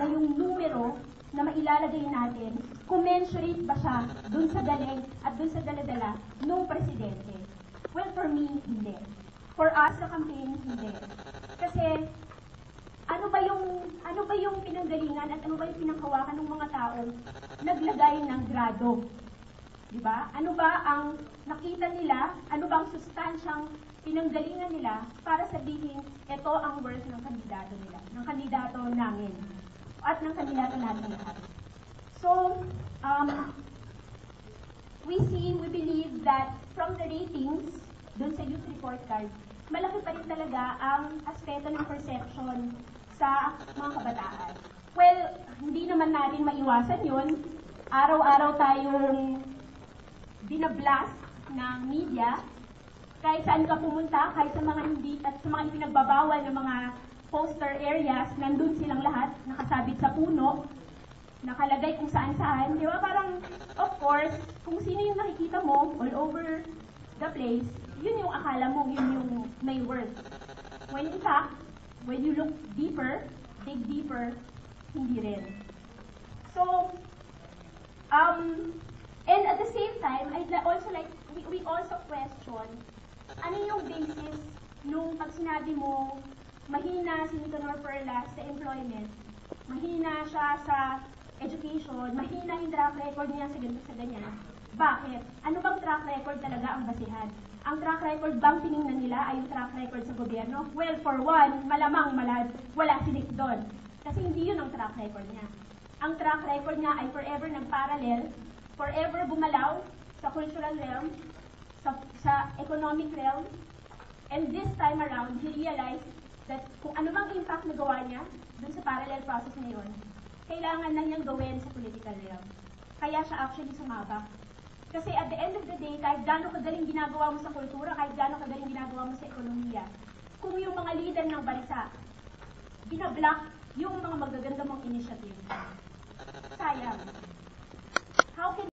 yung numero na mailalagay natin, commensurate ba siya dun sa galing at dun sa daladala nung presidente? Well, for me, hindi. For us sa campaign, hindi. Kasi, ano ba yung pinanggalingan at ano ba yung pinanghawakan ng mga taong naglagay ng grado? Diba? Ano ba ang nakita nila? Ano ba ang sustansyang pinanggalingan nila para sabihin, ito ang worth ng kandidato nila, ng kandidato namin, at ng kandidato natin lahat. So, we believe that from the ratings, dun sa youth report card, malaki pa rin talaga ang aspeto ng perception sa mga kabataan. Well, hindi naman natin maiwasan yun. Araw-araw tayong binablast ng media, kahit saan ka pumunta, kahit sa mga hindi at sa mga ipinagbabawal ng mga poster areas, nandun silang lahat, nakasabit sa puno, nakalagay kung saan-saan. Di ba? Parang, of course, kung sino yung nakikita mo all over the place, yun yung akala mo, yun yung may worth. When in fact, when you look deeper, dig deeper, hindi rin. So, and at the same time, I'd also like, we also question, ano yung basis nung pag sinabi mo, mahina si Nicanor Perlas sa employment, mahina siya sa education, mahina yung track record niya sa ganito sa ganyan. Bakit? Ano bang track record talaga ang basihan? Ang track record bang tinignan nila ay yung track record sa gobyerno? Well, for one, malamang wala si Nick doon. Kasi hindi yun ang track record niya. Ang track record niya ay forever nag-parallel, forever bumalaw sa cultural realm, sa economic realm, and this time around, he realized that kung ano mang impact na gawa niya dun sa parallel process na yun, kailangan na niyang gawin sa political realm. Kaya siya actually sumabak. Kasi at the end of the day, kahit gaano kagaling ginagawa mo sa kultura, kahit gaano kagaling ginagawa mo sa ekonomiya, kung yung mga leader ng bansa, binablock yung mga magaganda mong initiative, sayang. How can